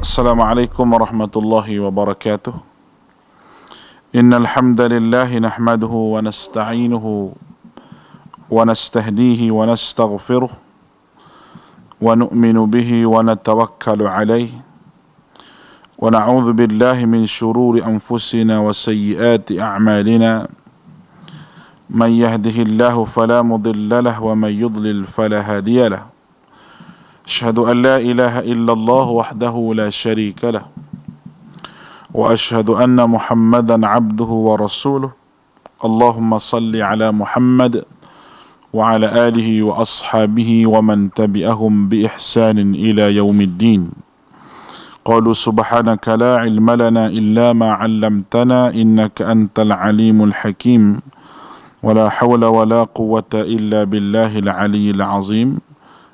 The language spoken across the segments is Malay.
السلام عليكم ورحمة الله وبركاته. إن الحمد لله نحمده ونستعينه ونستهديه ونستغفره ونؤمن به ونتوكل عليه ونعوذ بالله من شرور أنفسنا وسيئات أعمالنا من يهده الله فلا مضل له ومن يضلل فلا هادي له. أشهد أن لا إله إلا الله وحده لا شريك له وأشهد أن محمدا عبده ورسوله. اللهم صل على محمد وعلى آله وأصحابه ومن تبعهم بإحسان إلى يوم الدين. قالوا سبحانك لا علم لنا إلا ما علمتنا إنك أنت العليم الحكيم ولا حول ولا قوة إلا بالله العلي العظيم.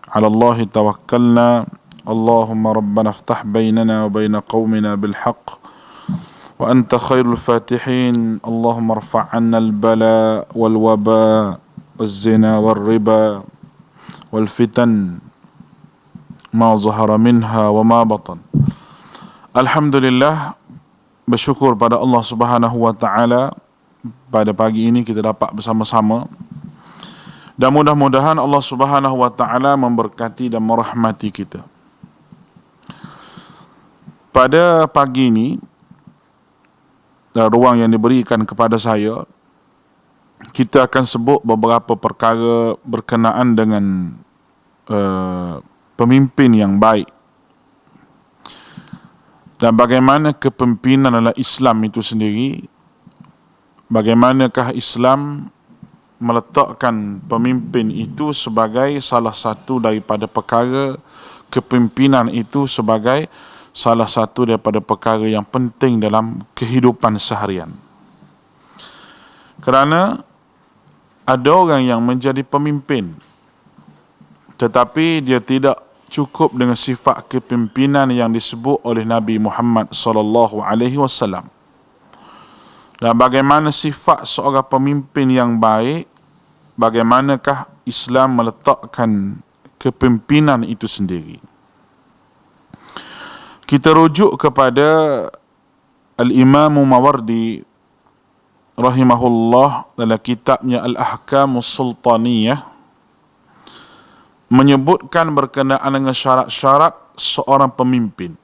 على الله توكلنا. اللهم ربنا افتح بيننا وبين قومنا بالحق وأنت خير الفاتحين. اللهم ارفع عنا البلاء والوباء والزنا والربا والفتن ما ظهر منها وما بطن. Alhamdulillah, bersyukur pada Allah Subhanahu wa taala pada pagi ini kita dapat bersama-sama. Dan mudah-mudahan Allah Subhanahu wa taala memberkati dan merahmati kita. Pada pagi ini, ruang yang diberikan kepada saya, kita akan sebut beberapa perkara berkenaan dengan pemimpin yang baik. Dan bagaimana kepimpinan adalah Islam itu sendiri. Bagaimanakah Islam meletakkan pemimpin itu sebagai salah satu daripada perkara, kepimpinan itu sebagai salah satu daripada perkara yang penting dalam kehidupan seharian. Kerana ada orang yang menjadi pemimpin tetapi dia tidak cukup dengan sifat kepimpinan yang disebut oleh Nabi Muhammad sallallahu alaihi wasallam. Dan bagaimana sifat seorang pemimpin yang baik, bagaimanakah Islam meletakkan kepimpinan itu sendiri. Kita rujuk kepada Al-Imam Mawardi rahimahullah dalam kitabnya Al-Ahkamus Sultaniyah, menyebutkan berkenaan dengan syarat-syarat seorang pemimpin.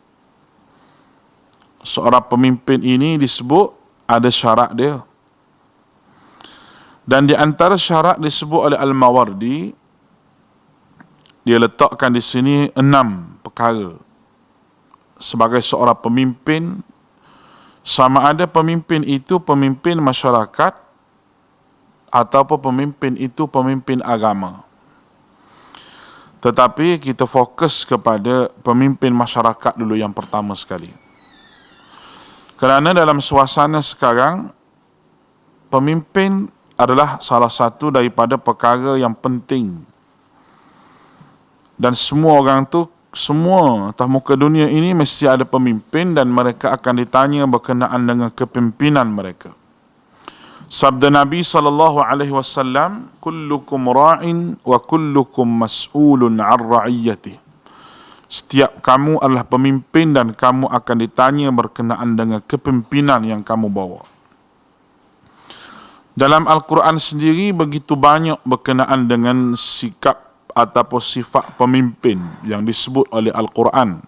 Seorang pemimpin ini disebut ada syarat dia. Dan di antara syarat disebut oleh Al-Mawardi, dia letakkan di sini 6 perkara. Sebagai seorang pemimpin, sama ada pemimpin itu pemimpin masyarakat ataupun pemimpin itu pemimpin agama. Tetapi kita fokus kepada pemimpin masyarakat dulu yang pertama sekali. Kerana dalam suasana sekarang, pemimpin adalah salah satu daripada perkara yang penting. Dan semua orang tu, semua atas muka dunia ini mesti ada pemimpin dan mereka akan ditanya berkenaan dengan kepimpinan mereka. Sabda Nabi SAW, kullukum ra'in wa kullukum mas'ulun 'an ra'iyyatihi. Setiap kamu adalah pemimpin dan kamu akan ditanya berkenaan dengan kepimpinan yang kamu bawa. Dalam Al-Quran sendiri begitu banyak berkenaan dengan sikap ataupun sifat pemimpin yang disebut oleh Al-Quran.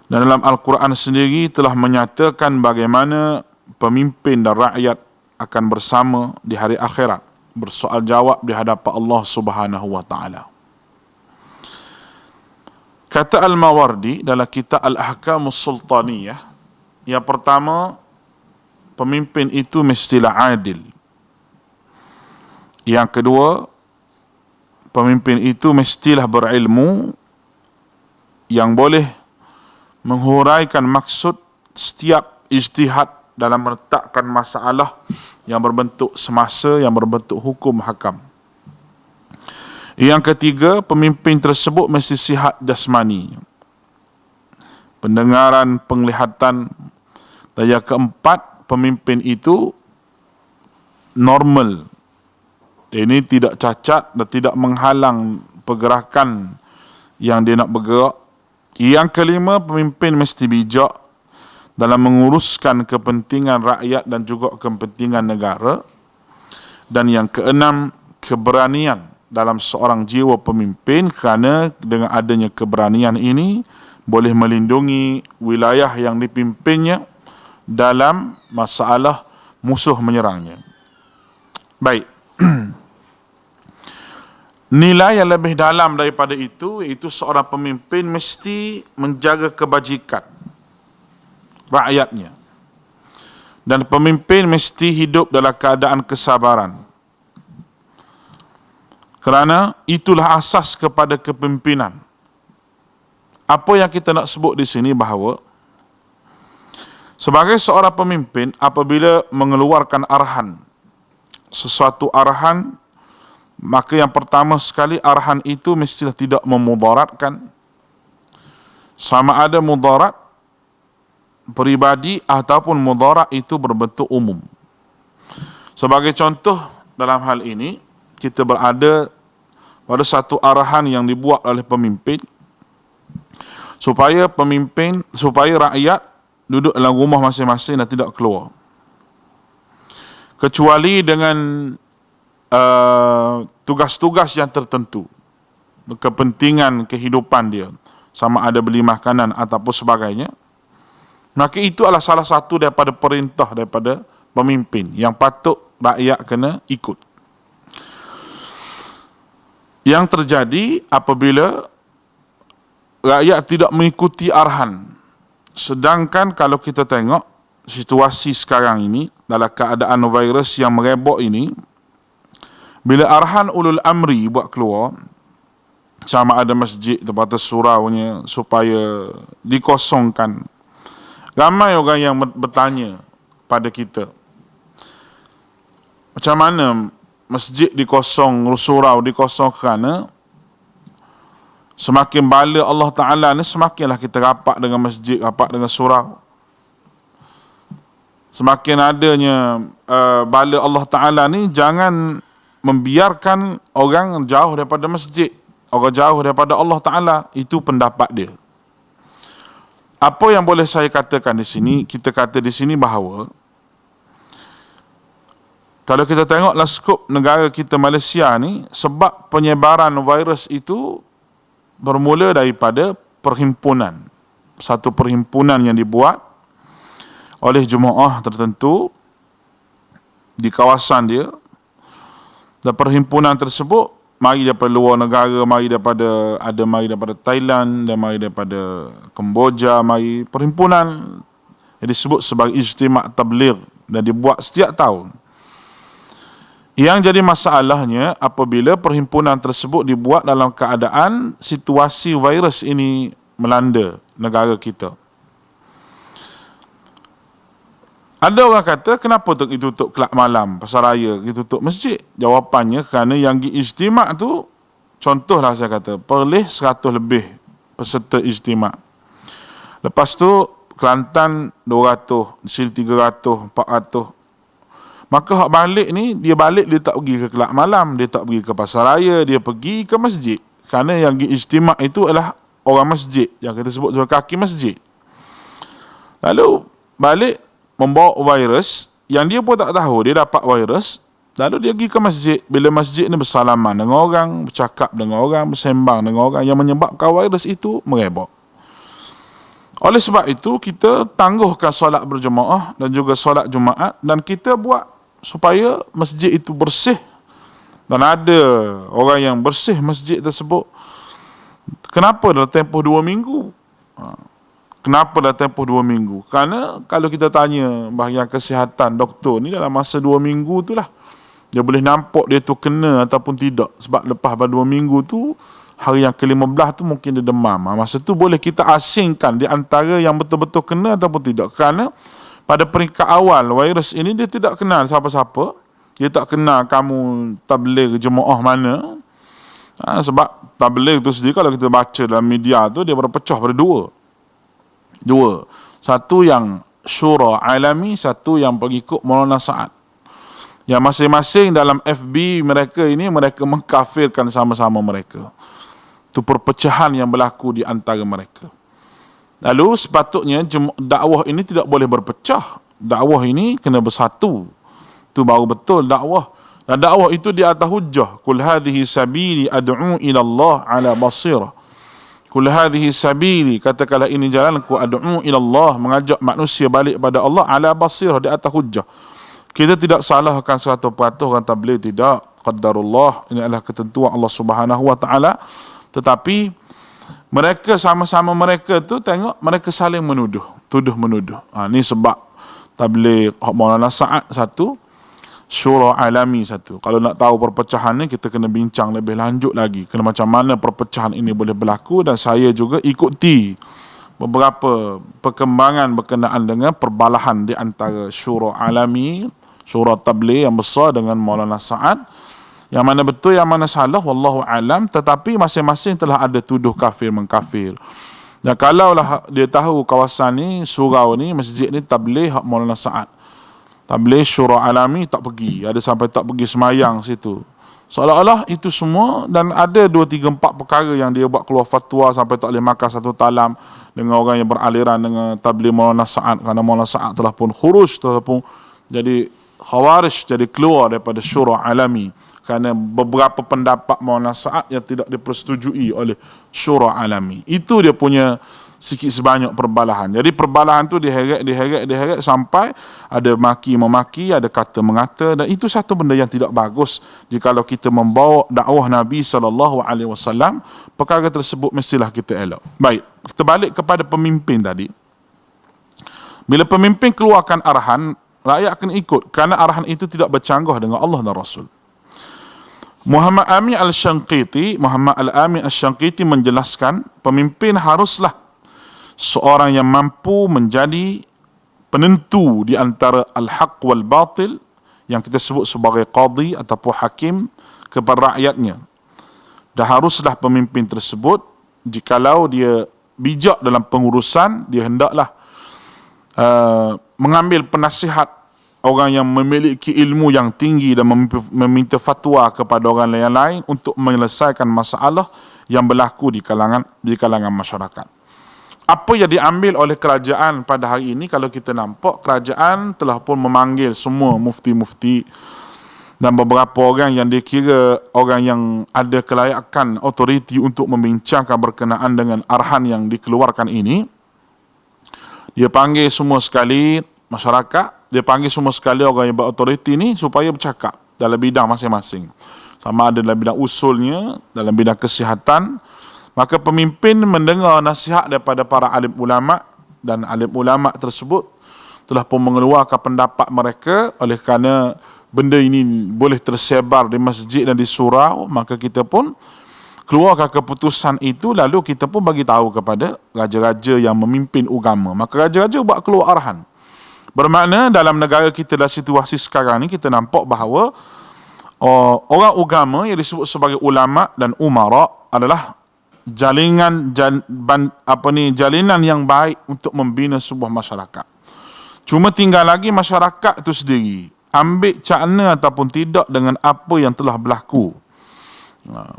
Dan dalam Al-Quran sendiri telah menyatakan bagaimana pemimpin dan rakyat akan bersama di hari akhirat, bersoal jawab di hadapan Allah Subhanahu wa taala. Kata Al-Mawardi dalam kitab Al-Ahkamus Sultaniyah, yang pertama, pemimpin itu mestilah adil. Yang kedua, pemimpin itu mestilah berilmu yang boleh menghuraikan maksud setiap ijtihad dalam meletakkan masalah yang berbentuk semasa, yang berbentuk hukum hakam. Yang ketiga, pemimpin tersebut mesti sihat jasmani, pendengaran, penglihatan. Dan yang keempat, pemimpin itu normal. Ini tidak cacat dan tidak menghalang pergerakan yang dia nak bergerak Yang kelima, pemimpin mesti bijak dalam menguruskan kepentingan rakyat dan juga kepentingan negara. Dan yang keenam, keberanian dalam seorang jiwa pemimpin, kerana dengan adanya keberanian ini boleh melindungi wilayah yang dipimpinnya dalam masalah musuh menyerangnya. Baik. Nilai yang lebih dalam daripada itu, iaitu seorang pemimpin mesti menjaga kebajikan rakyatnya. Dan pemimpin mesti hidup dalam keadaan kesabaran. Kerana itulah asas kepada kepimpinan. Apa yang kita nak sebut di sini bahawa sebagai seorang pemimpin, apabila mengeluarkan arahan, sesuatu arahan, maka yang pertama sekali arahan itu mestilah tidak memudaratkan, sama ada mudarat peribadi ataupun mudarat itu berbentuk umum. Sebagai contoh dalam hal ini, kita berada pada satu arahan yang dibuat oleh pemimpin supaya rakyat duduk dalam rumah masing-masing dan tidak keluar, kecuali dengan tugas-tugas yang tertentu, kepentingan kehidupan dia, sama ada beli makanan ataupun sebagainya. Maka itu adalah salah satu daripada perintah daripada pemimpin yang patut rakyat kena ikut. Yang terjadi apabila rakyat tidak mengikuti arahan. Sedangkan kalau kita tengok situasi sekarang ini, dalam keadaan virus yang merebak ini, bila arahan ulul amri buat keluar, sama ada masjid tempatan suraunya supaya dikosongkan, ramai orang yang bertanya pada kita, macam mana masjid dikosong, surau dikosong, kerana semakin bala Allah Ta'ala ni, semakinlah kita rapat dengan masjid, rapat dengan surau. Semakin adanya bala Allah Ta'ala ni, jangan membiarkan orang jauh daripada masjid, orang jauh daripada Allah Ta'ala. Itu pendapat dia. Apa yang boleh saya katakan di sini, kita kata di sini bahawa kalau kita tengoklah skop negara kita Malaysia ni, sebab penyebaran virus itu bermula daripada perhimpunan. Satu perhimpunan yang dibuat oleh jemaah tertentu di kawasan dia. Dan perhimpunan tersebut mari daripada luar negara, mari daripada Thailand, dan mari daripada Kemboja, mari perhimpunan yang disebut sebagai Ijtima' Tabligh, dan dibuat setiap tahun. Yang jadi masalahnya apabila perhimpunan tersebut dibuat dalam keadaan situasi virus ini melanda negara kita. Ada orang kata, kenapa itu tutup kelab malam, pasar raya, itu tutup masjid? Jawapannya, kerana yang pergi ijtimak tu, contohlah saya kata, Perlis 100 lebih peserta ijtimak. Lepas tu, Kelantan 200, Sil 300, 400. Maka hak balik ni, dia tak pergi ke kelab malam, dia tak pergi ke pasar raya, dia pergi ke masjid. Kerana yang pergi ijtimak itu adalah orang masjid, yang kita sebut sebagai kaki masjid. Lalu, balik, membawa virus yang dia pun tak tahu dia dapat virus, lalu dia pergi ke masjid. Bila masjid ni bersalaman dengan orang, bercakap dengan orang, bersembang dengan orang, yang menyebabkan virus itu merebak. Oleh sebab itu, kita tangguhkan solat berjemaah dan juga solat Jumaat, dan kita buat supaya masjid itu bersih, dan ada orang yang bersih masjid tersebut. Kenapa dalam tempoh 2 minggu? Kenapa dah tempoh 2 minggu? Kerana kalau kita tanya bahagian kesihatan, doktor ni dalam masa 2 minggu tu lah, dia boleh nampak dia tu kena ataupun tidak. Sebab lepas pada 2 minggu tu, hari yang ke-15 tu mungkin dia demam. Masa tu boleh kita asingkan di antara yang betul-betul kena ataupun tidak. Kerana pada peringkat awal virus ini, dia tidak kenal siapa-siapa. Dia tak kenal kamu tabligh jemaah mana. Sebab tabligh tu sendiri, kalau kita baca dalam media tu, dia berpecah pada dua. Satu yang syura alami, satu yang pengikut Maulana Sa'ad. Yang masing-masing dalam FB mereka ini, mereka mengkafirkan sama-sama mereka. Itu perpecahan yang berlaku di antara mereka. Lalu sepatutnya dakwah ini tidak boleh berpecah. Dakwah ini kena bersatu. Itu baru betul dakwah. Dan dakwah itu di atas hujjah. Qul hadhihi sabili ad'u ila Allah ala basirah. Qul hadhihi sabili, katakanlah ini jalanku, ad'u ila Allah, mengajak manusia balik pada Allah ala basirah, di atas hujjah. Kita tidak salahkan 100% orang tabligh, tidak. Qadarullah, ini adalah ketentuan Allah Subhanahu wa taala. Tetapi mereka sama-sama mereka tu tengok mereka saling menuduh, tuduh menuduh. Ni sebab tabligh Maulana Sa'ad satu, Syura Alami satu. Kalau nak tahu perpecahan ni, kita kena bincang lebih lanjut lagi. Kena macam mana perpecahan ini boleh berlaku, dan saya juga ikuti beberapa perkembangan berkenaan dengan perbalahan di antara Syura Alami, Syura Tabligh yang besar dengan Maulana Sa'ad. Yang mana betul, yang mana salah, wallahu alam. Tetapi masing-masing telah ada tuduh kafir mengkafir. Dan kalaulah dia tahu kawasan ni, surau ni, masjid ni tabligh hak Maulana Sa'ad, tabligh Syura Alami, tak pergi. Ada sampai tak pergi semayang situ. Seolah-olah itu semua, dan ada 2, 3, 4 perkara yang dia buat keluar fatwa sampai tak boleh makan satu talam dengan orang yang beraliran dengan tabligh Maulana Sa'ad. Kerana Maulana Sa'ad telah pun khuruj, telah pun jadi khawarij, jadi keluar daripada Syura Alami. Kerana beberapa pendapat Maulana Sa'ad yang tidak dipersetujui oleh Syura Alami. Itu dia punya sikit sebanyak perbalahan. Jadi perbalahan tu diheret sampai ada maki-memaki, ada kata mengata, dan itu satu benda yang tidak bagus. Jikalau kita membawa dakwah Nabi SAW, perkara tersebut mestilah kita elak. Baik, kita balik kepada pemimpin tadi. Bila pemimpin keluarkan arahan, rakyat akan ikut, kerana arahan itu tidak bercanggah dengan Allah dan Rasul. Muhammad Amin Al-Syanqiti menjelaskan, pemimpin haruslah seorang yang mampu menjadi penentu di antara al-haq wal batil, yang kita sebut sebagai qadi ataupun hakim, kepada rakyatnya. Dan haruslah pemimpin tersebut, jikalau dia bijak dalam pengurusan, dia hendaklah mengambil penasihat orang yang memiliki ilmu yang tinggi dan meminta fatwa kepada orang yang lain untuk menyelesaikan masalah yang berlaku di kalangan masyarakat. Apa yang diambil oleh kerajaan pada hari ini, kalau kita nampak kerajaan telah pun memanggil semua mufti-mufti dan beberapa orang yang dikira orang yang ada kelayakan, autoriti untuk membincangkan berkenaan dengan arahan yang dikeluarkan ini. Dia panggil semua sekali masyarakat, dia panggil semua sekali orang yang berautoriti ni supaya bercakap dalam bidang masing-masing. Sama ada dalam bidang usulnya, dalam bidang kesihatan. Maka pemimpin mendengar nasihat daripada para alim ulama, dan alim ulama tersebut telah pun mengeluarkan pendapat mereka. Oleh kerana benda ini boleh tersebar di masjid dan di surau, maka kita pun keluarkan keputusan itu, lalu kita pun bagi tahu kepada raja-raja yang memimpin agama. Maka raja-raja buat keluar arahan. Bermakna dalam negara kita dalam situasi sekarang ni, kita nampak bahawa orang agama yang disebut sebagai ulama dan umara adalah jalinan yang baik untuk membina sebuah masyarakat. Cuma tinggal lagi masyarakat itu sendiri ambil cakna ataupun tidak dengan apa yang telah berlaku.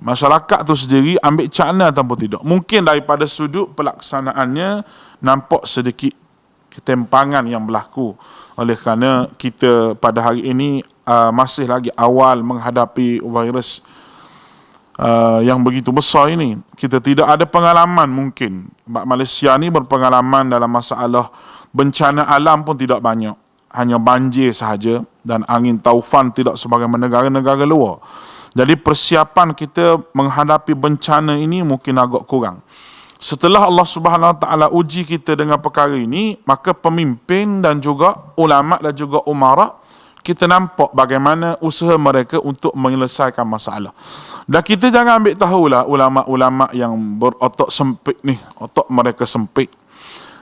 Masyarakat itu sendiri ambil cakna ataupun tidak. Mungkin daripada sudut pelaksanaannya nampak sedikit ketimpangan yang berlaku, oleh kerana kita pada hari ini masih lagi awal menghadapi virus yang begitu besar ini. Kita tidak ada pengalaman mungkin. Malaysia ni berpengalaman dalam masalah bencana alam pun tidak banyak. Hanya banjir sahaja, dan angin taufan tidak sebagaimana negara-negara luar. Jadi persiapan kita menghadapi bencana ini mungkin agak kurang. Setelah Allah Subhanahu Wa Taala uji kita dengan perkara ini, maka pemimpin dan juga ulama dan juga umara, kita nampak bagaimana usaha mereka untuk menyelesaikan masalah. Dan kita jangan ambil tahulah ulama-ulama yang berotak sempit ni, otak mereka sempit.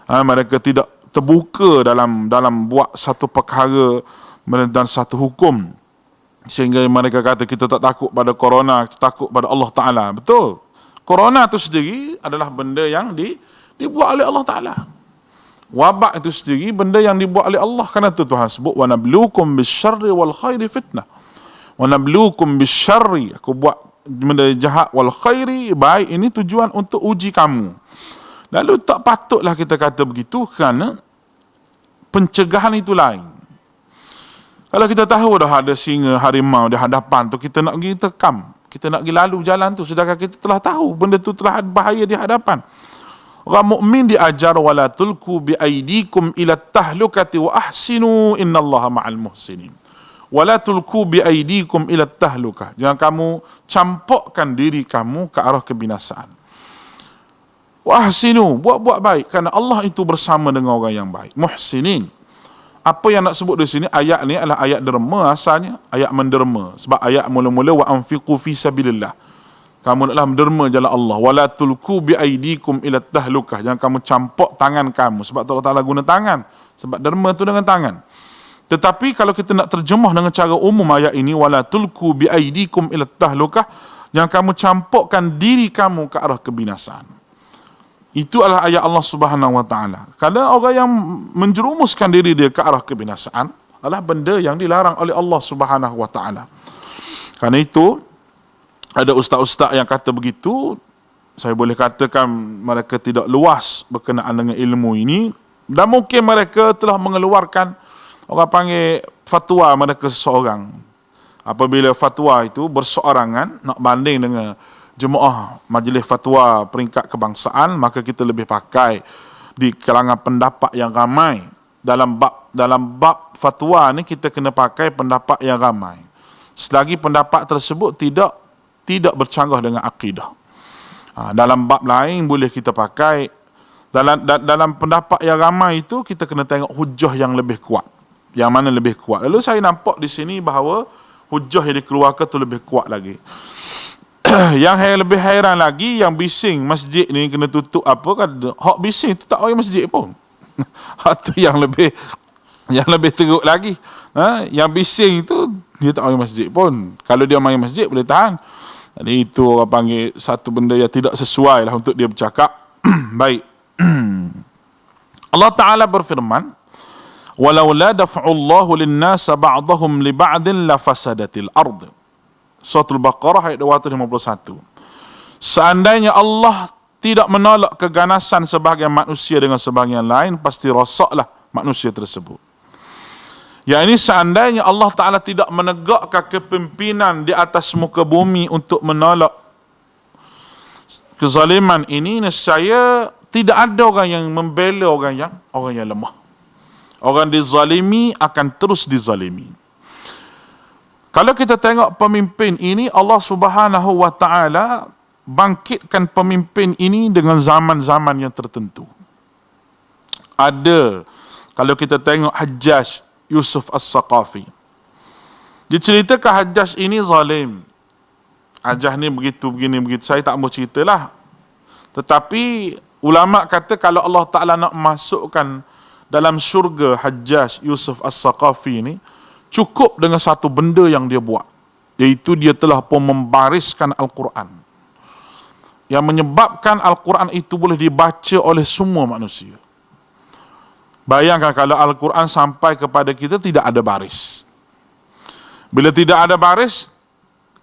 Mereka tidak terbuka dalam buat satu perkara dan satu hukum, sehingga mereka kata kita tak takut pada corona, kita takut pada Allah Ta'ala. Betul. Corona itu sendiri adalah benda yang dibuat oleh Allah Ta'ala. Wabak itu sendiri benda yang dibuat oleh Allah. Kerana itu Tuhan sebut, وَنَبْلُوكُمْ بِالشَّرِّ وَالْخَيْرِ فِتْنَةً. وَنَبْلُوكُمْ بِالشَّرِّ, aku buat benda jahat, wal khairi, baik, ini tujuan untuk uji kamu. Lalu tak patutlah kita kata begitu kerana pencegahan itu lain. Kalau kita tahu dah ada singa, harimau di hadapan tu, kita nak pergi tekam, kita nak pergi lalu jalan tu, sedangkan kita telah tahu benda tu telah bahaya di hadapan. Orang mukmin diajar wala tulku bi aidikum ila tahlukati wa ahsinu innallaha ma'al muhsinin. Wala tulku bi aidikum ila tahlukah. Jangan kamu campakkan diri kamu ke arah kebinasaan. Wa ahsinu, buat-buat baik kerana Allah itu bersama dengan orang yang baik. Muhsinin. Apa yang nak sebut di sini, ayat ni adalah ayat derma asalnya, ayat menderma. Sebab ayat mula-mula wa anfiqu fi sabilillah. Kamu naklah menderma jalan Allah. Wala tulku bi aidikum ila tahlukah. Jangan kamu campak tangan kamu, sebab Allah Taala guna tangan. Sebab derma tu dengan tangan. Tetapi kalau kita nak terjemah dengan cara umum ayat ini, wala tulku bi aidikum ila tahlukah, jangan kamu campakkan diri kamu ke arah kebinasaan. Itu adalah ayat Allah Subhanahu Wa Taala. Kalau orang yang menjerumuskan diri dia ke arah kebinasaan adalah benda yang dilarang oleh Allah Subhanahu Wa Taala. Karena itu ada ustaz-ustaz yang kata begitu, saya boleh katakan mereka tidak luas berkenaan dengan ilmu ini, dan mungkin mereka telah mengeluarkan, orang panggil, fatwa mereka seseorang. Apabila fatwa itu berseorangan nak banding dengan jemaah majlis fatwa peringkat kebangsaan, maka kita lebih pakai di kalangan pendapat yang ramai. Dalam bab fatwa ni kita kena pakai pendapat yang ramai. Selagi pendapat tersebut tidak bercanggah dengan akidah. Dalam bab lain boleh kita pakai, dalam pendapat yang ramai itu kita kena tengok hujah yang lebih kuat. Yang mana lebih kuat. Lalu saya nampak di sini bahawa hujah yang dikeluarkan tu lebih kuat lagi. Yang lebih hairan lagi, yang bising masjid ni kena tutup apa kan, hak bising tu tak orang masjid pun. Hak tu yang lebih teruk lagi. Yang bising tu dia tak orang masjid pun. Kalau dia main masjid boleh tahan. Jadi itu orang panggil satu benda yang tidak sesuai lah untuk dia bercakap. Baik. Allah Ta'ala berfirman, walau la daf'ullahu linnasa ba'dahum li ba'din la fasadatil ard. Surah Al-Baqarah ayat 251. Seandainya Allah tidak menolak keganasan sebahagian manusia dengan sebahagian lain, pasti rosaklah manusia tersebut. Yang ini seandainya Allah Ta'ala tidak menegakkan kepimpinan di atas muka bumi untuk menolak kezaliman ini, nescaya tidak ada orang yang membela orang yang lemah. Orang dizalimi akan terus dizalimi. Kalau kita tengok pemimpin ini, Allah Subhanahu Wa Taala bangkitkan pemimpin ini dengan zaman-zaman yang tertentu. Ada, kalau kita tengok Hajjaj Yusuf As-Saqafi, diceritakan Hajjaj ini zalim. Hajjaj ni begini. Saya tak mau ceritalah. Tetapi ulama kata kalau Allah Ta'ala nak masukkan dalam syurga Hajjaj Yusuf As-Saqafi ini, cukup dengan satu benda yang dia buat, iaitu dia telah pun membariskan Al-Quran, yang menyebabkan Al-Quran itu boleh dibaca oleh semua manusia. Bayangkan kalau Al-Quran sampai kepada kita tidak ada baris. Bila tidak ada baris,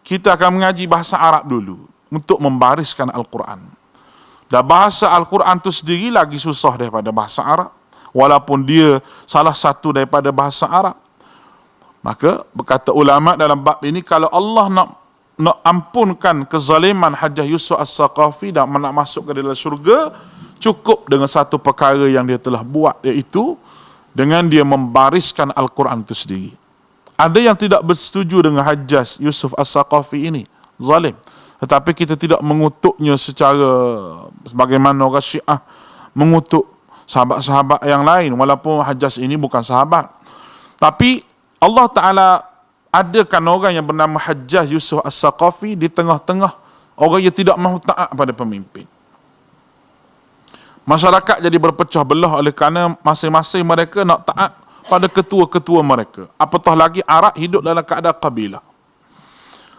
kita akan mengaji bahasa Arab dulu untuk membariskan Al-Quran. Dan bahasa Al-Quran itu sendiri lagi susah daripada bahasa Arab, walaupun dia salah satu daripada bahasa Arab. Maka berkata ulama dalam bab ini, kalau Allah nak ampunkan kezaliman Hajjaj Yusuf As-Saqafi dan nak masuk ke dalam syurga, cukup dengan satu perkara yang dia telah buat, iaitu dengan dia membariskan Al-Quran itu sendiri. Ada yang tidak bersetuju dengan Hajjaj Yusuf As-Saqafi ini, zalim. Tetapi kita tidak mengutuknya secara sebagaimana orang Syiah mengutuk sahabat-sahabat yang lain, walaupun Hajjaj ini bukan sahabat. Tapi Allah Ta'ala adakan orang yang bernama Hajjaj Yusuf As-Saqafi di tengah-tengah orang yang tidak mahu taat pada pemimpin. Masyarakat jadi berpecah belah oleh kerana masing-masing mereka nak taat pada ketua-ketua mereka. Apatah lagi Arab hidup dalam keadaan kabilah.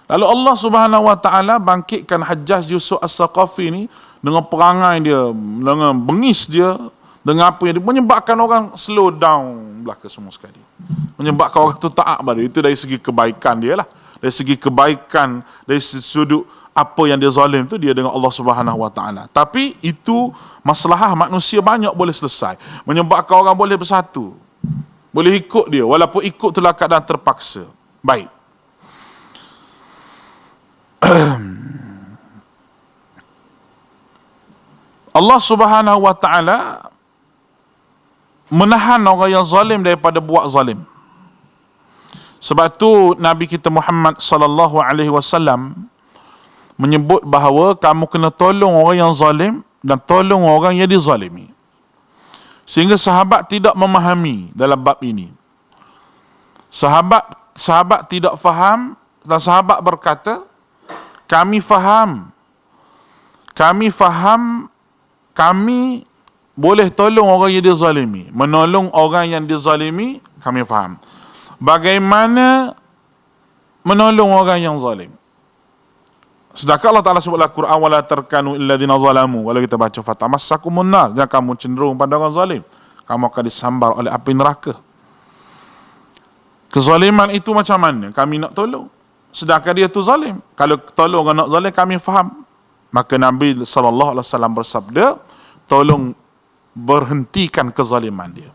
Lalu Allah Subhanahu Wa Ta'ala bangkitkan Hajjaj Yusuf As-Saqafi ni dengan perangai dia, dengan bengis dia, dengan apa yang dia menyebabkan orang slow down belaka semua sekali. Menyebabkan orang tu taat pada dia. Itu dari segi kebaikan dia lah. Dari segi kebaikan, dari sudut apa yang dia zalim tu dia dengan Allah Subhanahu Wa Taala. Tapi itu masalah manusia banyak boleh selesai, menyebabkan orang boleh bersatu, boleh ikut dia walaupun ikut dalam keadaan terpaksa. Baik. Allah Subhanahu Wa Taala menahan orang yang zalim daripada buat zalim. Sebab tu Nabi kita Muhammad sallallahu alaihi wasallam menyebut bahawa kamu kena tolong orang yang zalim dan tolong orang yang dizalimi. Sehingga sahabat tidak memahami dalam bab ini. Sahabat tidak faham dan sahabat berkata, kami faham, kami boleh tolong orang yang dizalimi. Menolong orang yang dizalimi, kami faham. Bagaimana menolong orang yang zalim? Sedangkan Allah Ta'ala sebutlah Quran, wala tarkanu illadina zalamu. Walau kita baca fatamassakumun nar, jangan kamu cenderung pada orang zalim, kamu akan disambar oleh api neraka. Kezaliman itu macam mana kami nak tolong? Sedangkan dia tu zalim. Kalau tolong orang nak zalim, kami faham. Maka Nabi SAW bersabda, tolong berhentikan kezaliman dia.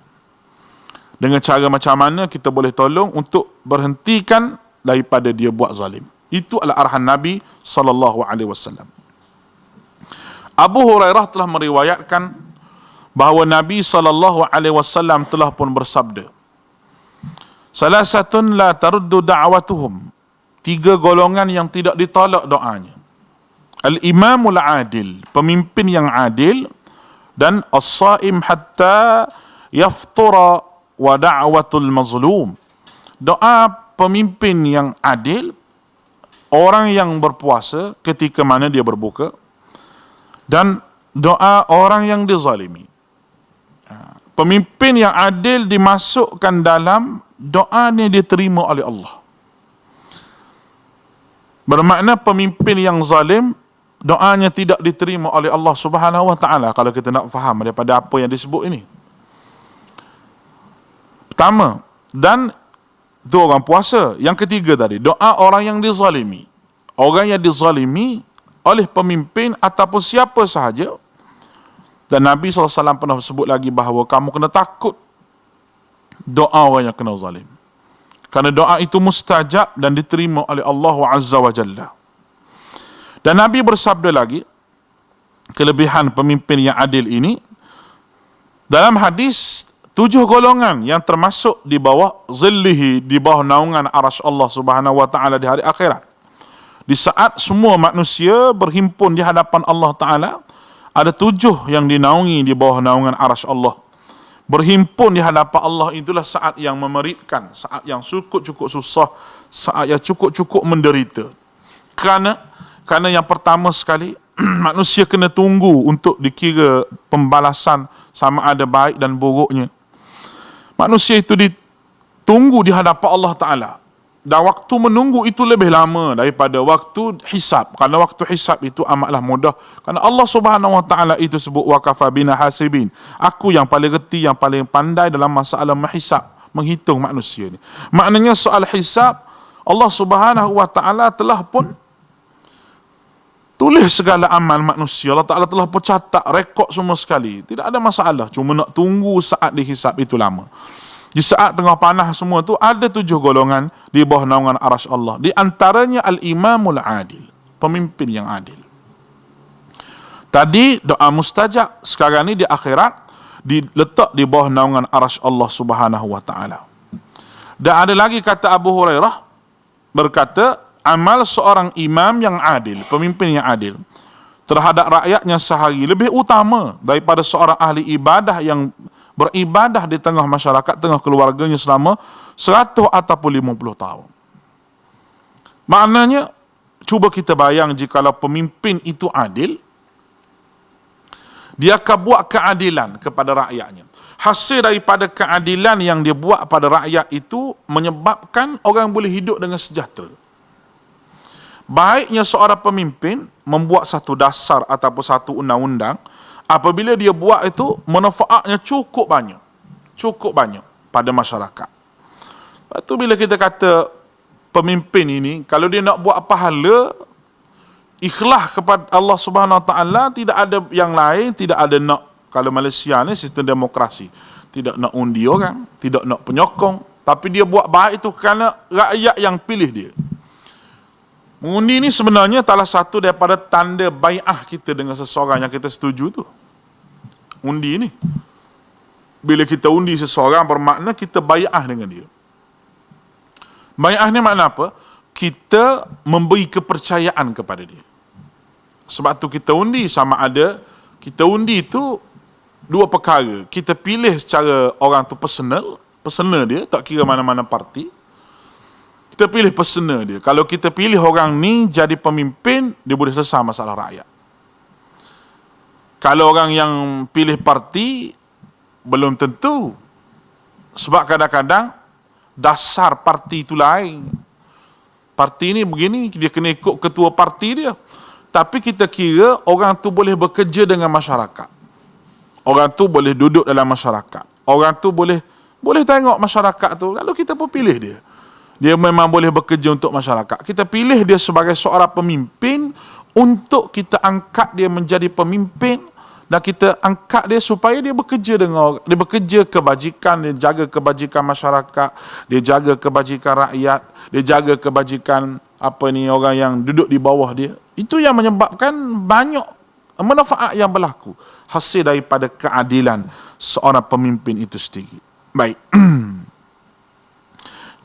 Dengan cara macam mana kita boleh tolong untuk berhentikan daripada dia buat zalim. Itu adalah arahan Nabi SAW. Abu Hurairah telah meriwayatkan bahawa Nabi SAW telah pun bersabda, salasatun la taruddu da'watuhum, 3 golongan yang tidak ditolak doanya. Al-imamul adil, pemimpin yang adil, dan as-saim hatta yaftura wa da'watul mazlum, doa pemimpin yang adil, orang yang berpuasa ketika mana dia berbuka, dan doa orang yang dizalimi. Pemimpin yang adil dimasukkan dalam doa ni diterima oleh Allah. Bermakna pemimpin yang zalim, doanya tidak diterima oleh Allah Subhanahu Wa Taala, kalau kita nak faham daripada apa yang disebut ini. Pertama, dan itu orang puasa. Yang ketiga tadi, doa orang yang dizalimi. Orang yang dizalimi oleh pemimpin ataupun siapa sahaja. Dan Nabi SAW pernah sebut lagi bahawa kamu kena takut doa orang yang kena zalim. Kerana doa itu mustajab dan diterima oleh Allah Azza wa Jalla. Dan Nabi bersabda lagi, kelebihan pemimpin yang adil ini, dalam hadis, 7 golongan yang termasuk di bawah zillihi, di bawah naungan arasy Allah Subhanahu Wa Taala di hari akhirat. Di saat semua manusia berhimpun di hadapan Allah Ta'ala, ada 7 yang dinaungi di bawah naungan arasy Allah. Berhimpun di hadapan Allah itulah saat yang memeritkan, saat yang cukup-cukup susah, saat yang cukup-cukup menderita. Kerana yang pertama sekali, manusia kena tunggu untuk dikira pembalasan sama ada baik dan buruknya. Manusia itu ditunggu di hadapan Allah Ta'ala. Dan waktu menunggu itu lebih lama daripada waktu hisab. Kerana waktu hisab itu amatlah mudah. Kerana Allah Subhanahu Wa Ta'ala itu sebut, wa kafa bina hasibin. Aku yang paling reti, yang paling pandai dalam masalah menghisab, menghitung manusia ni. Maknanya soal hisab, Allah Subhanahu Wa Ta'ala telah pun tulis segala amal manusia. Allah Ta'ala telah pun catat, rekod semua sekali. Tidak ada masalah. Cuma nak tunggu saat dihisab itu lama. Di saat tengah panas semua tu, ada 7 golongan di bawah naungan arasy Allah. Di antaranya al-imamul adil, pemimpin yang adil. Tadi doa mustajab, sekarang ni di akhirat diletak di bawah naungan arasy Allah Subhanahu Wa Ta'ala. Dan ada lagi kata Abu Hurairah, berkata, amal seorang imam yang adil, pemimpin yang adil terhadap rakyatnya sehari lebih utama daripada seorang ahli ibadah yang beribadah di tengah masyarakat, tengah keluarganya selama 100 ataupun 50 tahun. Maknanya, cuba kita bayang jikalau pemimpin itu adil, dia akan buat keadilan kepada rakyatnya. Hasil daripada keadilan yang dia buat pada rakyat itu menyebabkan orang boleh hidup dengan sejahtera. Baiknya seorang pemimpin membuat satu dasar ataupun satu undang-undang, apabila dia buat itu, manfaatnya cukup banyak pada masyarakat. Lepas tu bila kita kata pemimpin ini, kalau dia nak buat pahala, ikhlas kepada Allah Subhanahu Wa Taala, tidak ada yang lain, tidak ada nak. Kalau Malaysia ni sistem demokrasi, tidak nak undi orang, tidak nak penyokong, tapi dia buat baik itu kerana rakyat yang pilih dia. Mengundi ni sebenarnya salah satu daripada tanda bai'ah kita dengan seseorang yang kita setuju tu. Undi ni. Bila kita undi seseorang bermakna kita bai'ah dengan dia. Bai'ah ni makna apa? Kita memberi kepercayaan kepada dia. Sebab tu kita undi sama ada, kita undi tu dua perkara. Kita pilih secara orang tu personal dia, tak kira mana-mana parti. Kita pilih personal dia. Kalau kita pilih orang ni jadi pemimpin, dia boleh selesai masalah rakyat. Kalau orang yang pilih parti, belum tentu. Sebab kadang-kadang dasar parti itu lain. Parti ni begini, dia kena ikut ketua parti dia. Tapi kita kira orang tu boleh bekerja dengan masyarakat. Orang tu boleh duduk dalam masyarakat. Orang tu boleh tengok masyarakat tu. Lalu kita pun pilih dia. Dia memang boleh bekerja untuk masyarakat. Kita pilih dia sebagai seorang pemimpin untuk kita angkat dia menjadi pemimpin dan kita angkat dia supaya dia bekerja dengan dia bekerja kebajikan, dia jaga kebajikan masyarakat, dia jaga kebajikan rakyat, dia jaga kebajikan orang yang duduk di bawah dia. Itu yang menyebabkan banyak manfaat yang berlaku hasil daripada keadilan seorang pemimpin itu sendiri. Baik.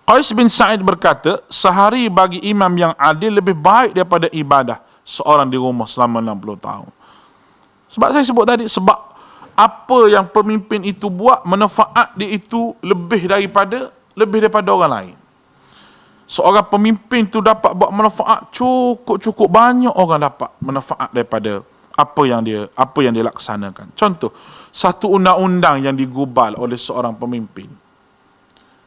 Qais bin Sa'id berkata, sehari bagi imam yang adil lebih baik daripada ibadah seorang di rumah selama 60 tahun. Sebab saya sebut tadi, sebab apa yang pemimpin itu buat, manfaat dia itu lebih daripada orang lain. Seorang pemimpin itu dapat buat manfaat cukup banyak orang dapat manfaat daripada apa yang dia laksanakan. Contoh, satu undang-undang yang digubal oleh seorang pemimpin.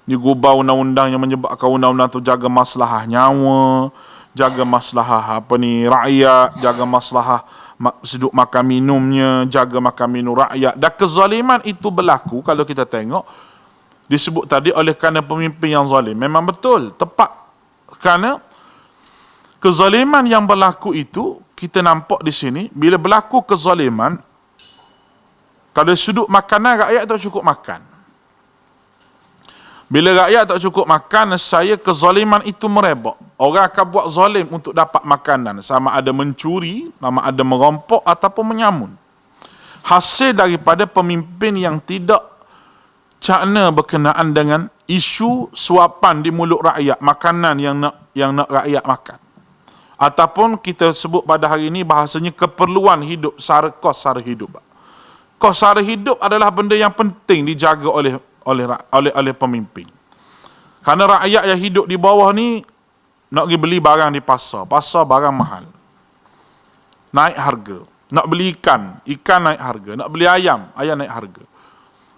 Digubal undang-undang yang menyebabkan undang-undang itu jaga masalah nyawa, jaga masalah rakyat, jaga masalah seduk makan minumnya, jaga makan minum rakyat. Dan kezaliman itu berlaku kalau kita tengok disebut tadi oleh kerana pemimpin yang zalim. Memang betul, tepat. Kerana kezaliman yang berlaku itu kita nampak di sini, bila berlaku kezaliman, kalau sudut makanan rakyat tak cukup makan. Bila rakyat tak cukup makan, saya kezaliman itu merebak. Orang akan buat zalim untuk dapat makanan. Sama ada mencuri, sama ada merompok ataupun menyamun. Hasil daripada pemimpin yang tidak cakna berkenaan dengan isu suapan di mulut rakyat, makanan yang nak rakyat makan. Ataupun kita sebut pada hari ini bahasanya keperluan hidup, kos sara hidup. Kos sara hidup adalah benda yang penting dijaga oleh pemimpin. Kerana rakyat yang hidup di bawah ni nak pergi beli barang di pasar barang mahal. Naik harga. Nak beli ikan naik harga. Nak beli ayam naik harga.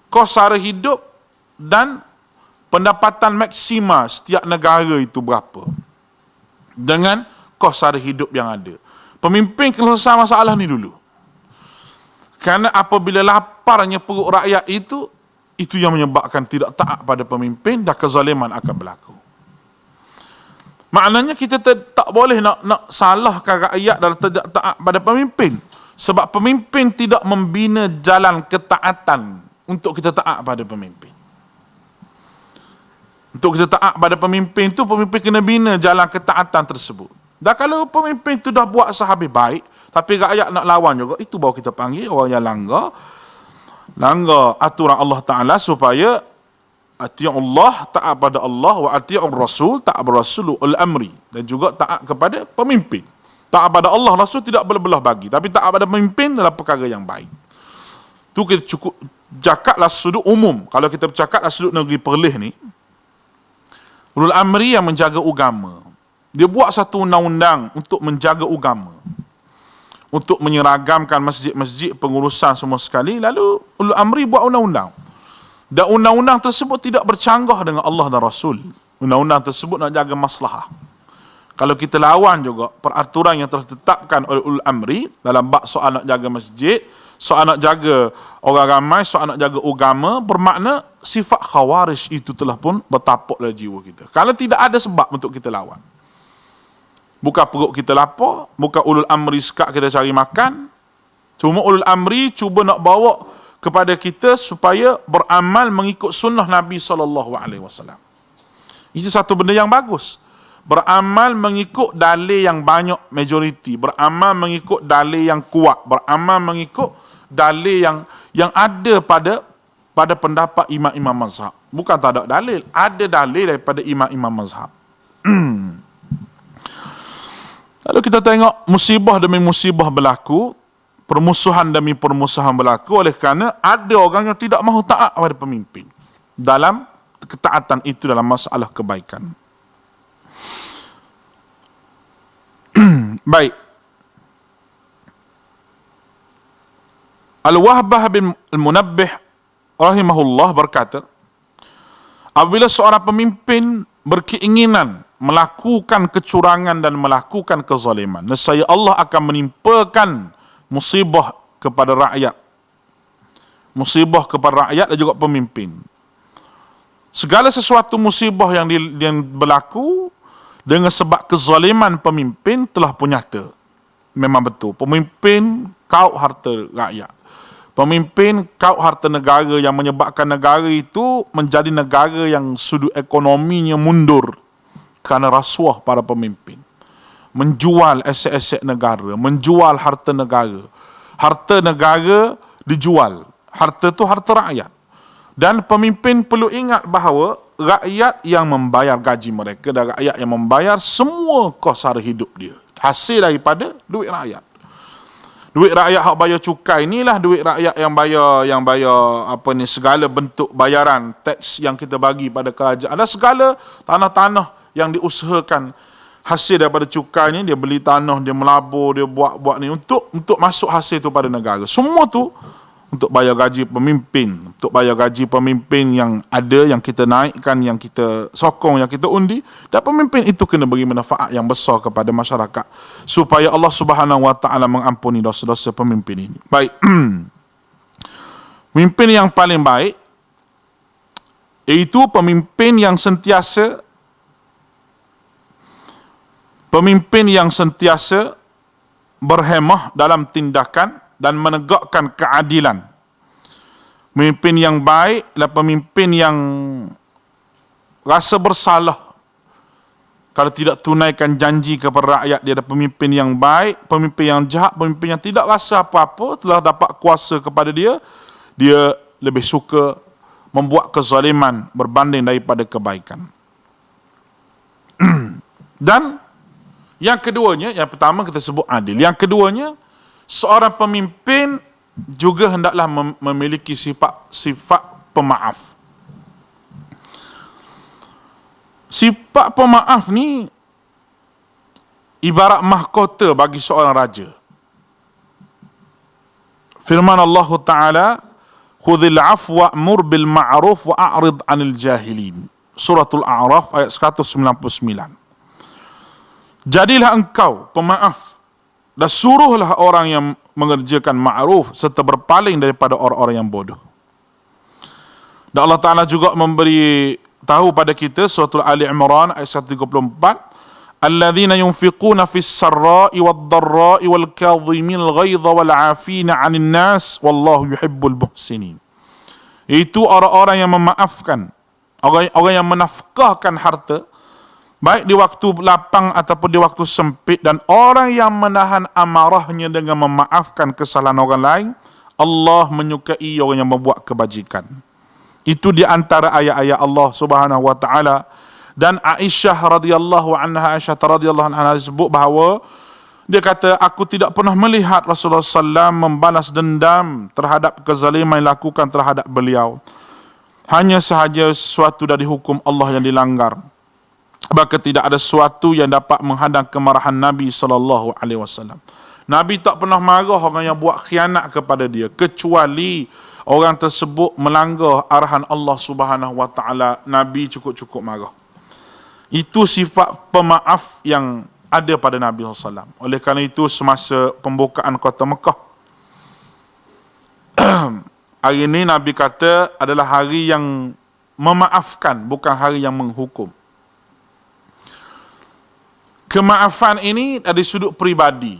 Kos sara hidup dan pendapatan maksima setiap negara itu berapa? Dengan kos sara hidup yang ada. Pemimpin kena selesai masalah ni dulu. Kerana apabila laparnya perut rakyat itu yang menyebabkan tidak taat pada pemimpin dan kezaliman akan berlaku. Maknanya kita tak boleh nak salahkan rakyat dan tidak taat pada pemimpin. Sebab pemimpin tidak membina jalan ketaatan untuk kita taat pada pemimpin. Untuk kita taat pada pemimpin tu, pemimpin kena bina jalan ketaatan tersebut. Dan kalau pemimpin tu dah buat sehabis baik, tapi rakyat nak lawan juga, itu baru kita panggil orang yang langgar aturan Allah Ta'ala supaya ati'u Allah, taat pada Allah, wa ati'u Rasul, taat pada Rasul al-amri, dan juga taat kepada pemimpin. Taat pada Allah, Rasul tidak belah bagi, tapi taat pada pemimpin adalah perkara yang baik. Tu kita cukup cakaplah sudut umum. Kalau kita bercakaplah sudut negeri Perlis ni, ulul amri yang menjaga agama. Dia buat satu undang-undang untuk menjaga agama. Untuk menyeragamkan masjid-masjid, pengurusan semua sekali. Lalu ulul amri buat undang-undang. Dan undang-undang tersebut tidak bercanggah dengan Allah dan Rasul. Undang-undang tersebut nak jaga maslahah. Kalau kita lawan juga peraturan yang telah ditetapkan oleh ulul amri dalam bab soal nak jaga masjid, soal nak jaga orang ramai, soal nak jaga agama, bermakna sifat khawarij itu telah pun bertapuk dalam jiwa kita. Kalau tidak ada sebab untuk kita lawan. Bukan perut kita lapar, bukan ulul amri sekak kita cari makan. Cuma ulul amri cuba nak bawa kepada kita supaya beramal mengikut sunnah Nabi SAW. Itu satu benda yang bagus. Beramal mengikut dalil yang banyak, majoriti. Beramal mengikut dalil yang kuat. Beramal mengikut dalil yang ada pada pendapat imam-imam mazhab. Bukan tak ada dalil. Ada dalil daripada imam-imam mazhab. Lalu kita tengok musibah demi musibah berlaku, permusuhan demi permusuhan berlaku oleh kerana ada orang yang tidak mahu taat kepada pemimpin. Dalam ketaatan itu dalam masalah kebaikan. Baik. Al-Wahbah bin Al-Munabbih rahimahullah berkata, apabila seorang pemimpin berkeinginan melakukan kecurangan dan melakukan kezaliman, nescaya Allah akan menimpakan musibah kepada rakyat. Musibah kepada rakyat dan juga pemimpin. Segala sesuatu musibah yang berlaku dengan sebab kezaliman pemimpin telah pun nyata. Memang betul. Pemimpin kau harta rakyat. Pemimpin kau harta negara yang menyebabkan negara itu menjadi negara yang sudut ekonominya mundur kerana rasuah para pemimpin. Menjual aset-aset negara, menjual harta negara. Harta negara dijual. Harta tu harta rakyat. Dan pemimpin perlu ingat bahawa rakyat yang membayar gaji mereka dan rakyat yang membayar semua kos sara hidup dia. Hasil daripada duit rakyat. Duit rakyat hak bayar cukai inilah duit rakyat yang bayar segala bentuk bayaran teks yang kita bagi pada kerajaan. Ada segala tanah-tanah yang diusahakan hasil daripada cukai ni, dia beli tanah, dia melabur, dia buat ni untuk masuk hasil tu pada negara. Semua tu untuk bayar gaji pemimpin, untuk bayar gaji pemimpin yang ada, yang kita naikkan, yang kita sokong, yang kita undi, dan pemimpin itu kena beri manfaat yang besar kepada masyarakat supaya Allah Subhanahu Wa Taala mengampuni dosa-dosa pemimpin ini. Baik. Pemimpin yang paling baik iaitu pemimpin yang sentiasa berhemah dalam tindakan dan menegakkan keadilan. Pemimpin yang baik adalah pemimpin yang rasa bersalah kalau tidak tunaikan janji kepada rakyat. Dia adalah pemimpin yang baik. Pemimpin yang jahat, pemimpin yang tidak rasa apa-apa, telah dapat kuasa kepada dia, dia lebih suka membuat kezaliman berbanding daripada kebaikan. Dan yang keduanya, yang pertama kita sebut adil. Yang keduanya, seorang pemimpin juga hendaklah memiliki sifat pemaaf. Sifat pemaaf ni ibarat mahkota bagi seorang raja. Firman Allah Ta'ala, khudhil afwa wa'mur bil ma'ruf wa'arid 'anil jahilin. Suratul A'raf ayat 199. Jadilah engkau pemaaf dan suruhlah orang yang mengerjakan ma'ruf serta berpaling daripada orang-orang yang bodoh. Dan Allah Ta'ala juga memberi tahu pada kita surah Ali Imran ayat 134, alladzina yunfiquna fis sarra'i wad dharra'i wal kadhimil ghaidha wal 'afina 'anil nas wallahu yuhibbul muhsinin. Itu orang-orang yang memaafkan, orang yang menafkahkan harta baik di waktu lapang ataupun di waktu sempit, dan orang yang menahan amarahnya dengan memaafkan kesalahan orang lain, Allah menyukai orang yang membuat kebajikan. Itu di antara ayat-ayat Allah Subhanahu Wa Taala. Dan Aisyah radhiyallahu anha disebut bahawa dia kata, aku tidak pernah melihat Rasulullah SAW membalas dendam terhadap kezaliman yang dilakukan terhadap beliau. Hanya sahaja sesuatu dari hukum Allah yang dilanggar. Bahkan tidak ada sesuatu yang dapat menghadang kemarahan Nabi SAW. Nabi tak pernah marah orang yang buat khianat kepada dia, kecuali orang tersebut melanggar arahan Allah Subhanahu Wa Taala. Nabi cukup-cukup marah. Itu sifat pemaaf yang ada pada Nabi SAW. Oleh kerana itu, semasa pembukaan kota Mekah, hari ini Nabi kata adalah hari yang memaafkan, bukan hari yang menghukum. Kemaafan ini dari sudut peribadi.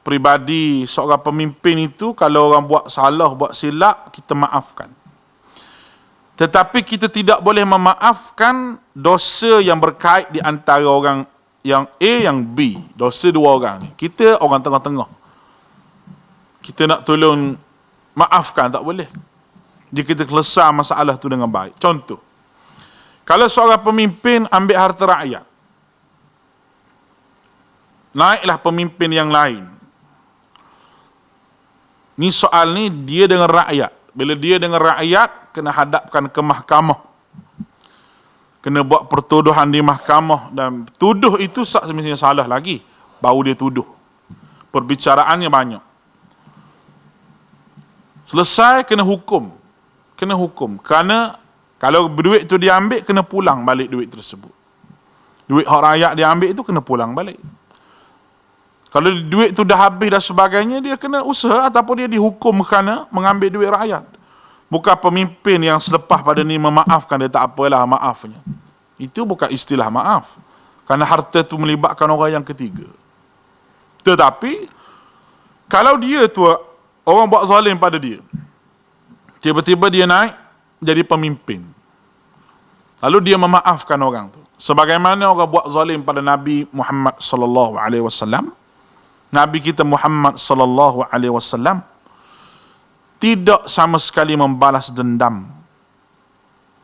Peribadi seorang pemimpin itu, kalau orang buat salah, buat silap, kita maafkan. Tetapi kita tidak boleh memaafkan dosa yang berkait di antara orang yang A, yang B. Dosa dua orang ni. Kita orang tengah-tengah. Kita nak tolong maafkan, tak boleh. Jika kita selesai masalah tu dengan baik. Contoh, kalau seorang pemimpin ambil harta rakyat, naiklah pemimpin yang lain. Ni soal ni dia dengan rakyat. Bila dia dengan rakyat, kena hadapkan ke mahkamah. Kena buat pertuduhan di mahkamah. Dan tuduh itu semestinya salah lagi. Baru dia tuduh. Perbicaraannya banyak. Selesai, kena hukum. Kena hukum. Kerana kalau duit tu diambil, kena pulang balik duit tersebut. Duit hak rakyat diambil itu kena pulang balik. Kalau duit tu dah habis dan sebagainya, dia kena usaha ataupun dia dihukum kerana mengambil duit rakyat. Bukan pemimpin yang selepas pada ni memaafkan, dia tak apalah maafnya. Itu bukan istilah maaf. Kerana harta tu melibatkan orang yang ketiga. Tetapi, kalau dia tu, orang buat zalim pada dia, tiba-tiba dia naik jadi pemimpin. Lalu dia memaafkan orang tu. Sebagaimana orang buat zalim pada Nabi Muhammad sallallahu alaihi wasallam. Nabi kita Muhammad sallallahu alaihi wasallam tidak sama sekali membalas dendam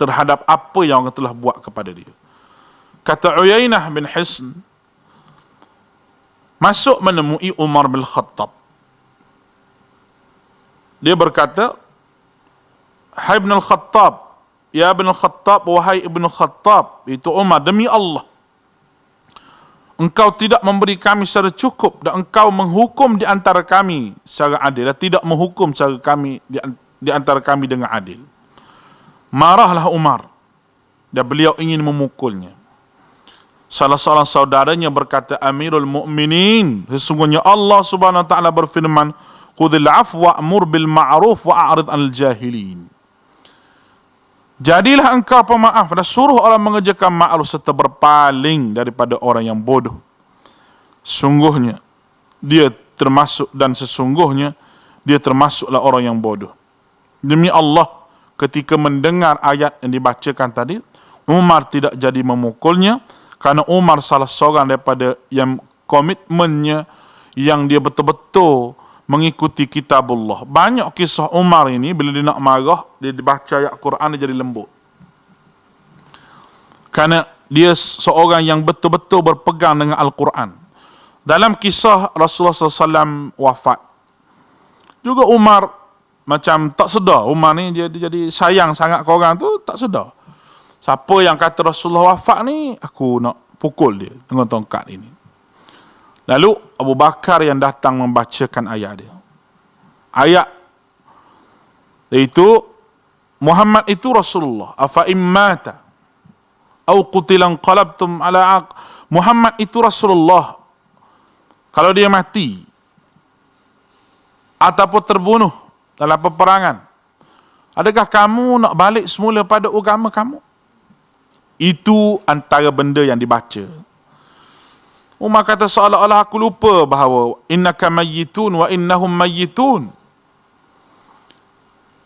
terhadap apa yang orang telah buat kepada dia. Kata Uyainah bin Hisn, masuk menemui Umar bin Khattab. Dia berkata, "Hai Ibn al-Khattab, ya Ibn al-Khattab, wahai Ibn al-Khattab," itu Umar, "demi Allah, engkau tidak memberi kami secara cukup dan engkau menghukum di antara kami secara adil, dan tidak menghukum secara kami di antara kami dengan adil." Marahlah Umar dan beliau ingin memukulnya. Salah seorang saudaranya berkata, "Amirul Mukminin, sesungguhnya Allah Subhanahu wa taala berfirman, khudhil afwa wa'mur bil ma'ruf wa'rid 'anil jahilin." Jadilah engkau pemaaf dan suruh orang mengerjakan ma'ruf serta berpaling daripada orang yang bodoh. Sungguhnya dia termasuk, dan sesungguhnya dia termasuklah orang yang bodoh. Demi Allah, ketika mendengar ayat yang dibacakan tadi, Umar tidak jadi memukulnya, kerana Umar salah seorang daripada yang komitmennya, yang dia betul-betul mengikuti kitabullah. Banyak kisah Umar ini, bila dia nak marah, dia dibaca ayat Quran, dia jadi lembut. Kerana dia seorang yang betul-betul berpegang dengan Al-Quran. Dalam kisah Rasulullah SAW wafat, juga Umar macam tak sedar. Umar ni dia jadi sayang sangat ke orang tu, tak sedar. Siapa yang kata Rasulullah wafat ni, aku nak pukul dia dengan tongkat ini. Lalu Abu Bakar yang datang membacakan ayat dia. Ayat iaitu, Muhammad itu Rasulullah, afa immata au qutilan qalabtum ala aq. Muhammad itu Rasulullah, kalau dia mati ataupun terbunuh dalam peperangan, adakah kamu nak balik semula pada agama kamu? Itu antara benda yang dibaca. Umar kata, seolah-olah aku lupa bahawa innaka mayyitun wa innahum mayyitun.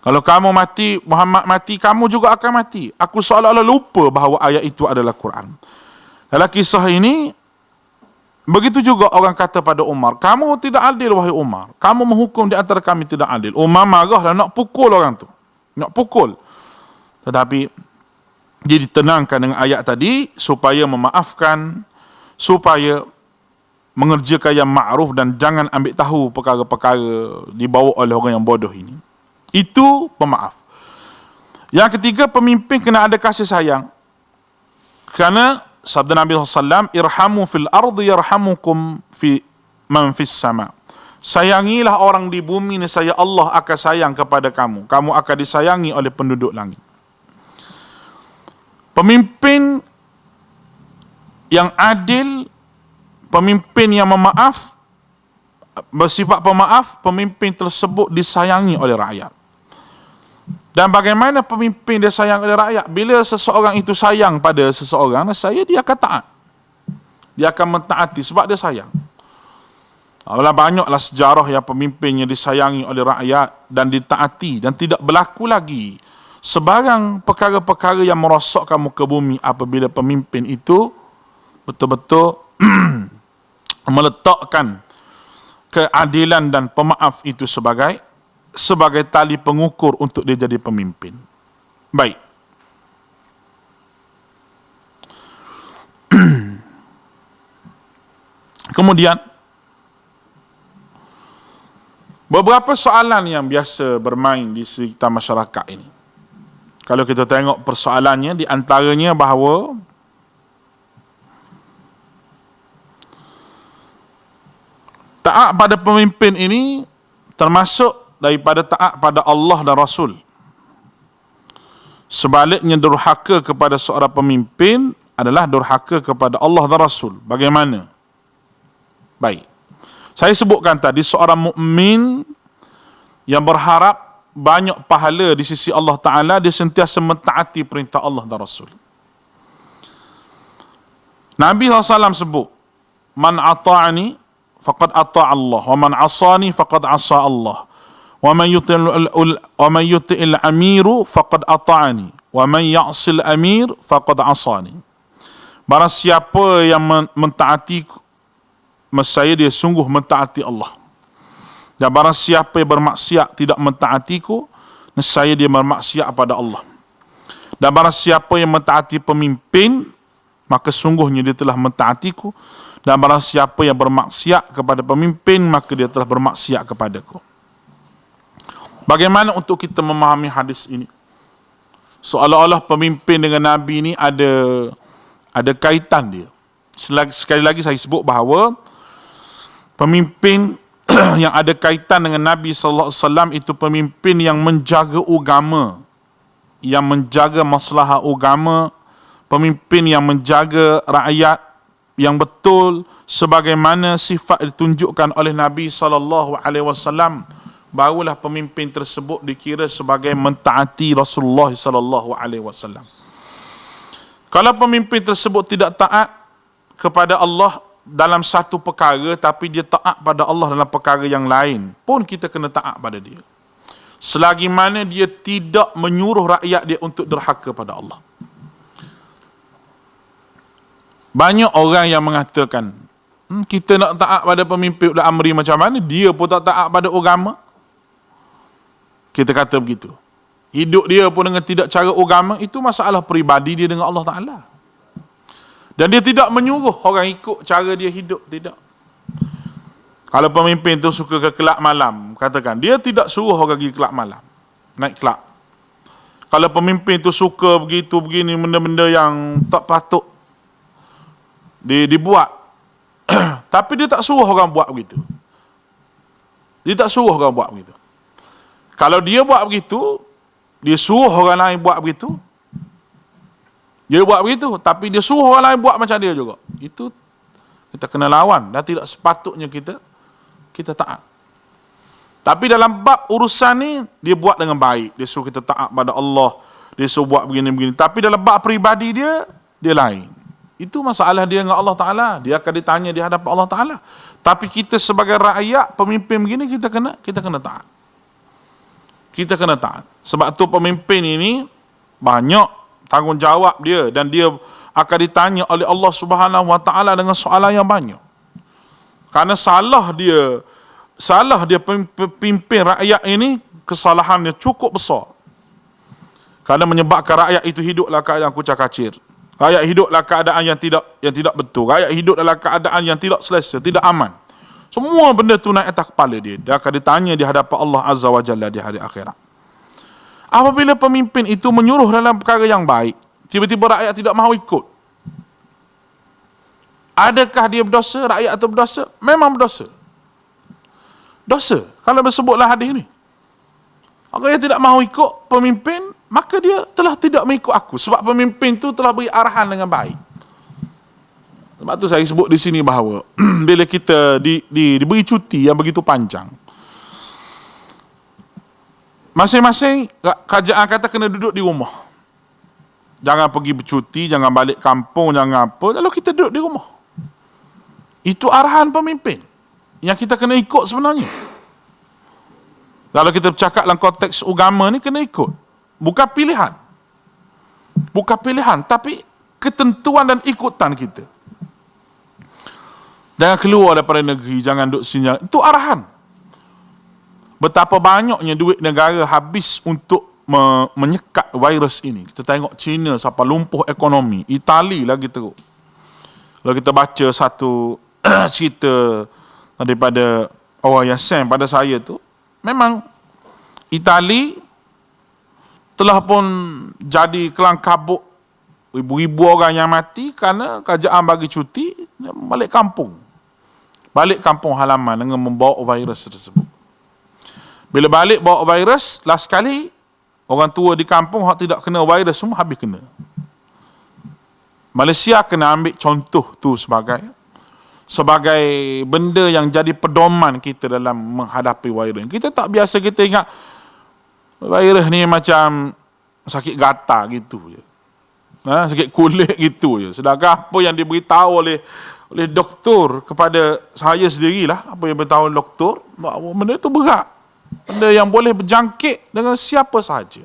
Kalau kamu mati, Muhammad mati, kamu juga akan mati. Aku seolah-olah lupa bahawa ayat itu adalah Quran. Dalam kisah ini, begitu juga orang kata pada Umar, kamu tidak adil wahai Umar. Kamu menghukum di antara kami tidak adil. Umar marah dan nak pukul orang tu. Nak pukul. Tetapi dia ditenangkan dengan ayat tadi supaya memaafkan, supaya mengerjakan yang ma'ruf dan jangan ambil tahu perkara-perkara dibawa oleh orang yang bodoh ini. Itu pemaaf. Yang ketiga, pemimpin kena ada kasih sayang. Kerana sabda Nabi SAW, irhamu fil ardi yarhamukum fi man fis sama. Sayangilah orang di bumi, nescaya Allah akan sayang kepada kamu. Kamu akan disayangi oleh penduduk langit. Pemimpin yang adil, pemimpin yang memaaf, bersifat pemaaf, pemimpin tersebut disayangi oleh rakyat. Dan bagaimana pemimpin dia sayang oleh rakyat? Bila seseorang itu sayang pada seseorang, saya dia akan taat. Dia akan mentaati sebab dia sayang. Banyaklah sejarah yang pemimpinnya disayangi oleh rakyat dan ditaati dan tidak berlaku lagi sebarang perkara-perkara yang merosakkan muka bumi apabila pemimpin itu betul-betul meletakkan keadilan dan pemaaf itu sebagai tali pengukur untuk dia jadi pemimpin. Baik. Kemudian beberapa soalan yang biasa bermain di sekitar masyarakat ini. Kalau kita tengok persoalannya, di antaranya bahawa taat pada pemimpin ini termasuk daripada taat pada Allah dan Rasul. Sebaliknya durhaka kepada seorang pemimpin adalah durhaka kepada Allah dan Rasul. Bagaimana? Baik. Saya sebutkan tadi seorang mukmin yang berharap banyak pahala di sisi Allah Ta'ala, dia sentiasa mentaati perintah Allah dan Rasul. Nabi SAW sebut, "Man ata'ani faqad ata'a Allah, wa man asani faqad asa Allah, wa man yuti'il amiru faqad ata'ani, wa man ya'sil amir faqad asani." Barang siapa yang mentaati saya, dia sungguh mentaati Allah. Dan barang siapa yang bermaksiat tidak mentaatiku, nescaya dia bermaksiat pada Allah. Dan barang siapa yang mentaati pemimpin, maka sungguhnya dia telah mentaatiku. Dan barang siapa yang bermaksiat kepada pemimpin, maka dia telah bermaksiat kepadaku. Bagaimana untuk kita memahami hadis ini? Seolah-olah pemimpin dengan Nabi ini ada kaitan dia. Sekali lagi saya sebut bahawa pemimpin yang ada kaitan dengan Nabi SAW itu pemimpin yang menjaga agama, yang menjaga masalah agama, pemimpin yang menjaga rakyat yang betul sebagaimana sifat ditunjukkan oleh Nabi SAW, barulah pemimpin tersebut dikira sebagai mentaati Rasulullah SAW. Kalau pemimpin tersebut tidak taat kepada Allah dalam satu perkara, tapi dia taat pada Allah dalam perkara yang lain, pun kita kena taat pada dia. Selagi mana dia tidak menyuruh rakyat dia untuk derhaka pada Allah. Banyak orang yang mengatakan, kita nak taat pada pemimpin ulil amri macam mana, dia pun tak taat pada agama. Kita kata begitu. Hidup dia pun dengan tidak cara agama, itu masalah peribadi dia dengan Allah Ta'ala. Dan dia tidak menyuruh orang ikut cara dia hidup, tidak. Kalau pemimpin tu suka ke kelab malam, katakan, dia tidak suruh orang pergi kelab malam, naik kelab. Kalau pemimpin tu suka begitu, begini, benda-benda yang tak patut dibuat, tapi dia tak suruh orang buat begitu. Dia tak suruh orang buat begitu. Kalau dia buat begitu, dia suruh orang lain buat begitu, dia buat begitu, tapi dia suruh orang lain buat macam dia juga. Itu kita kena lawan dan tidak sepatutnya kita taat. Tapi dalam bab urusan ni, dia buat dengan baik. Dia suruh kita taat pada Allah, dia suruh buat begini-begini. Tapi dalam bab peribadi dia lain. Itu masalah dia dengan Allah Ta'ala. Dia akan ditanya di hadapan Allah Ta'ala. Tapi kita sebagai rakyat, pemimpin begini, kita kena taat. Kita kena taat. Sebab tu pemimpin ini banyak tanggungjawab dia, dan dia akan ditanya oleh Allah Subhanahu Wa Taala dengan soalan yang banyak. Karena salah dia pimpin rakyat ini, kesalahannya cukup besar. Karena menyebabkan rakyat itu hiduplah keadaan kucak-kacir. Rakyat hiduplah keadaan yang tidak betul. Rakyat hidup dalam keadaan yang tidak selesa, tidak aman. Semua benda tu naik atas kepala dia. Dia akan ditanya di hadapan Allah Azza wa Jalla di hari akhirat. Apabila pemimpin itu menyuruh dalam perkara yang baik, tiba-tiba rakyat tidak mahu ikut, adakah dia berdosa? Rakyat atau berdosa? Memang berdosa. Dosa. Kalau bersebutlah hadis ini, orang yang tidak mahu ikut pemimpin, maka dia telah tidak mengikut aku. Sebab pemimpin itu telah beri arahan dengan baik. Sebab tu saya sebut di sini bahawa bila kita diberi cuti yang begitu panjang, masing-masing kerajaan kata kena duduk di rumah. Jangan pergi bercuti, jangan balik kampung, jangan apa. Lalu kita duduk di rumah. Itu arahan pemimpin yang kita kena ikut sebenarnya. Kalau kita bercakap dalam konteks agama ni, kena ikut. Bukan pilihan. Bukan pilihan, tapi ketentuan dan ikutan kita. Jangan keluar daripada negeri, jangan duduk sini. Itu arahan. Betapa banyaknya duit negara habis untuk menyekat virus ini. Kita tengok China sampai lumpuh ekonomi. Itali lagi teruk. Kalau kita baca satu cerita daripada orang yang send pada saya tu, memang Itali telah pun jadi kelang kabut, ribu-ribu orang yang mati kerana kerajaan bagi cuti, balik kampung. Balik kampung halaman dengan membawa virus tersebut. Bila balik bawa virus, last sekali orang tua di kampung hak tidak kena virus semua habis kena. Malaysia kena ambil contoh tu sebagai benda yang jadi pedoman kita dalam menghadapi virus. Kita tak biasa, kita ingat virus ni macam sakit gatal gitu je. Sakit kulit gitu je. Sedangkan apa yang diberitahu oleh doktor kepada saya sendirilah, apa yang beritahu doktor, bahawa benda tu berat. Benda yang boleh berjangkit dengan siapa sahaja.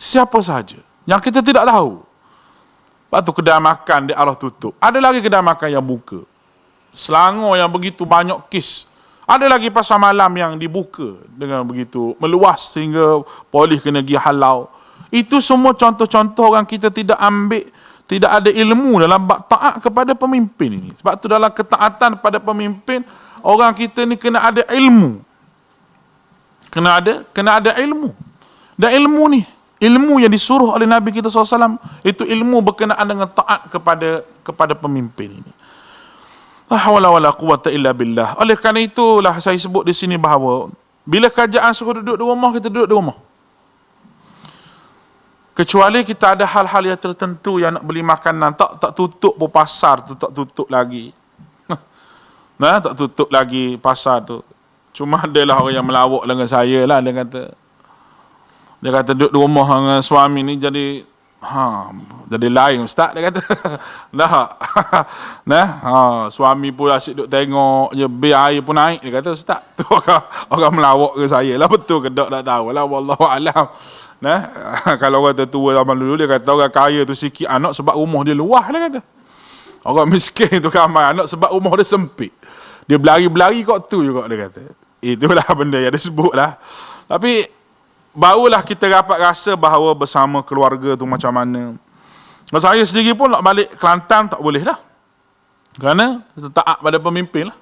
Siapa sahaja. Yang kita tidak tahu. Lepas tu kedai makan di arah tutup. Ada lagi kedai makan yang buka. Selangor yang begitu banyak kes. Ada lagi pasar malam yang dibuka dengan begitu meluas sehingga polis kena pergi halau. Itu semua contoh-contoh orang kita tidak ambil, tidak ada ilmu dalam bab taat kepada pemimpin ini. Sebab tu dalam ketaatan pada pemimpin, orang kita ni kena ada ilmu. Kena ada ilmu. Dan ilmu ni, ilmu yang disuruh oleh Nabi kita SAW, itu ilmu berkenaan dengan taat kepada pemimpin ini. La hawla wala quwwata illa billah. Oleh kerana itulah saya sebut di sini bahawa bila kerajaan suruh duduk di rumah, kita duduk di rumah. Kecuali kita ada hal-hal yang tertentu yang nak beli makanan, tak tutup pun pasar tu, tak tutup lagi. Tak tutup lagi pasar tu. Cuma adalah orang yang melawak dengan saya lah, dia kata duduk di rumah dengan suami ni jadi lain ustaz, dia kata. Suami pun asyik duduk tengok je, bil air pun naik, dia kata ustaz. Tu orang melawak ke saya lah, betul ke tak tahu lah, wallahu alam. Kalau orang tertua zaman dulu, dia kata orang kaya tu sikit anak sebab rumah dia luas, dia kata. Orang miskin tu ramai anak sebab rumah dia sempit. Dia berlari-berlari kat tu juga, dia kata. Itulah benda yang disebut lah. Tapi barulah kita dapat rasa bahawa bersama keluarga tu macam mana. Saya sendiri pun nak balik Kelantan tak boleh dah. Kerana taat pada pemimpin lah.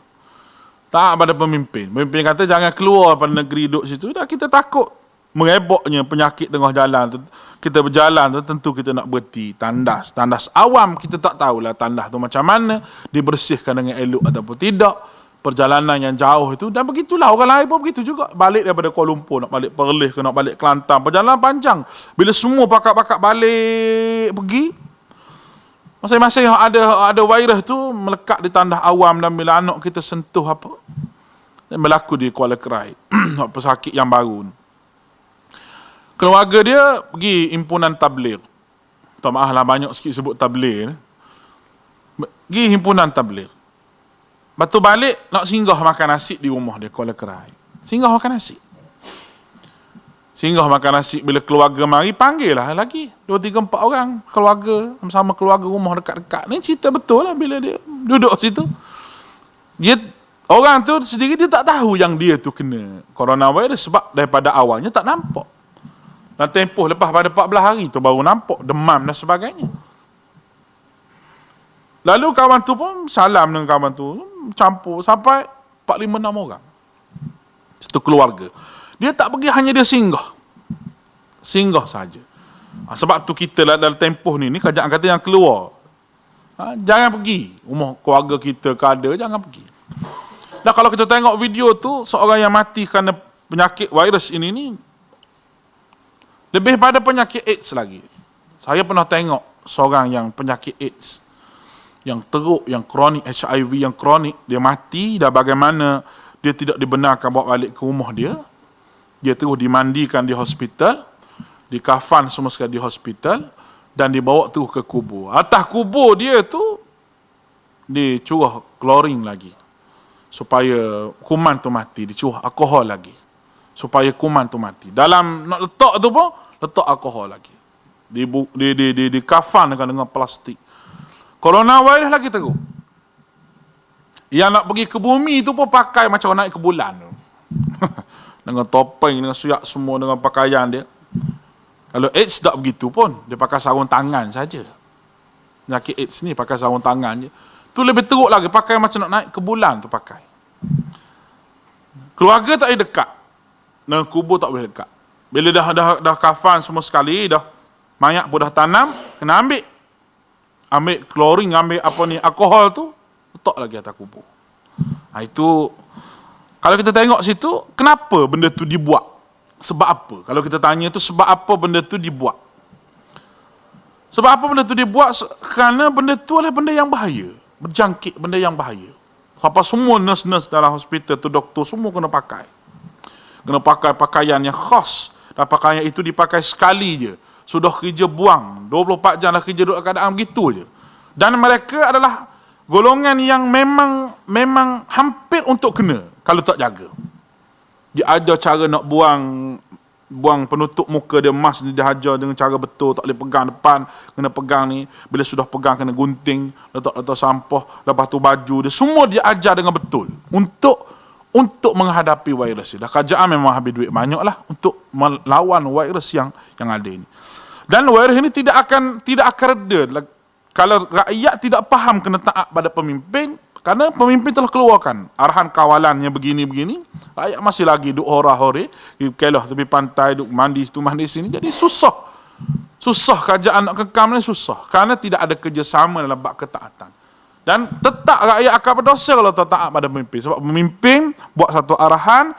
Taat pada pemimpin. Pemimpin kata jangan keluar pada negeri duduk situ. Dah kita takut mereboknya penyakit tengah jalan tu. Kita berjalan tu tentu kita nak berhenti. Tandas awam kita tak tahulah tandas tu macam mana. Dibersihkan dengan elok ataupun tidak. Perjalanan yang jauh itu, dan begitulah orang lain pun begitu juga. Balik daripada Kuala Lumpur, nak balik Perlis ke nak balik Kelantan, perjalanan panjang. Bila semua pakat-pakat balik pergi, masing-masing ada virus tu melekat di tandas awam, dan bila anak kita sentuh apa, dan berlaku di Kuala Kerai. Pesakit yang baru ni. Keluarga dia pergi himpunan tabligh. Tak maaf lah, banyak sikit sebut tabligh ni. Pergi himpunan tabligh. Lepas tu balik, nak singgah makan nasi di rumah dia, Kuala Kerai. Singgah makan nasi. Bila keluarga mari, panggil lah lagi. 2, 3, 4 orang keluarga, sama keluarga rumah dekat-dekat. Ni cerita betul lah bila dia duduk situ. Orang tu sendiri dia tak tahu yang dia tu kena coronavirus sebab daripada awalnya tak nampak. Dan tempoh lepas pada 14 hari tu baru nampak demam dan sebagainya. Lalu kawan tu pun salam dengan kawan tu, campur sampai 4-5-6 orang. Satu keluarga. Dia tak pergi, hanya dia singgah. Singgah saja. Sebab tu kita lah dalam tempoh ni kerajaan kata yang keluar. Jangan pergi. Rumah keluarga kita ke ada, jangan pergi. Dan kalau kita tengok video tu, seorang yang mati kerana penyakit virus ini ni, lebih pada penyakit AIDS lagi. Saya pernah tengok seorang yang penyakit AIDS. Yang teruk, yang kronik, HIV yang kronik, dia mati, dan bagaimana dia tidak dibenarkan bawa balik ke rumah dia. Dia terus dimandikan di hospital, dikafan semua sekali di hospital, dan dibawa terus ke kubur. Atas kubur dia tu, dicurah klorin lagi supaya kuman tu mati, dicurah alkohol lagi supaya kuman tu mati. Dalam nak letak tu pun letak alkohol lagi. Di kafan dengan plastik. Coronavirus lagi teruk. Yang nak pergi ke bumi tu pun pakai macam naik ke bulan tu. Dengan topeng, dengan suyak semua, dengan pakaian dia. Kalau AIDS tak begitu pun, dia pakai sarung tangan saja. Penyakit AIDS ni pakai sarung tangan je. Tu lebih teruk lagi, pakai macam nak naik ke bulan tu pakai. Keluarga tak boleh dekat. Dan kubur tak boleh dekat. Bila dah kafan semua sekali, dah mayat pun dah tanam, kena ambil. Ambil klorin, ambil apa ni, alkohol tu, letak lagi atas kubur. Itu, kalau kita tengok situ, kenapa benda tu dibuat? Sebab apa? Kalau kita tanya tu, sebab apa benda tu dibuat? Sebab apa benda tu dibuat? Kerana benda tu adalah benda yang bahaya. Berjangkit benda yang bahaya. Sampai semua nurse-nurse dalam hospital tu, doktor, semua kena pakai. Kena pakai pakaian yang khas. Dan pakaian itu dipakai sekali je. Sudah kerja buang. 24 jam dah kerja duduk keadaan begitu je. Dan mereka adalah golongan yang memang hampir untuk kena kalau tak jaga. Dia ada cara nak buang penutup muka dia, mask ni dia ajar dengan cara betul, tak boleh pegang depan, kena pegang ni, bila sudah pegang kena gunting, letak sampah, lepas tu baju dia, semua dia ajar dengan betul untuk menghadapi virus ni. Dah kerajaan memang habis duit banyak lah untuk melawan virus yang ada ini. Dan virus ini tidak akan reda kalau rakyat tidak faham kena taat pada pemimpin, kerana pemimpin telah keluarkan arahan kawalannya begini-begini, rakyat masih lagi duk hora-hore, kelah tepi pantai, duk mandi situ mandi sini, jadi susah kerajaan nak kekam ni susah, kerana tidak ada kerjasama dalam bab ketaatan. Dan tetap rakyat akan berdosa kalau tak taat pada pemimpin, sebab pemimpin buat satu arahan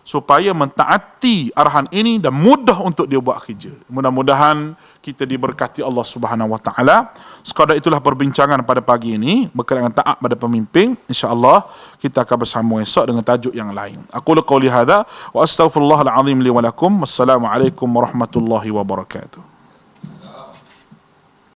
supaya mentaati arahan ini dan mudah untuk dia buat kerja. Mudah-mudahan kita diberkati Allah Subhanahu Wa Taala. Sekadar itulah perbincangan pada pagi ini berkaitan taat pada pemimpin. Insya-Allah kita akan bersambung esok dengan tajuk yang lain. Aku qauli hadza wa astaghfirullahal azim li wa lakum. Wassalamualaikum warahmatullahi wabarakatuh.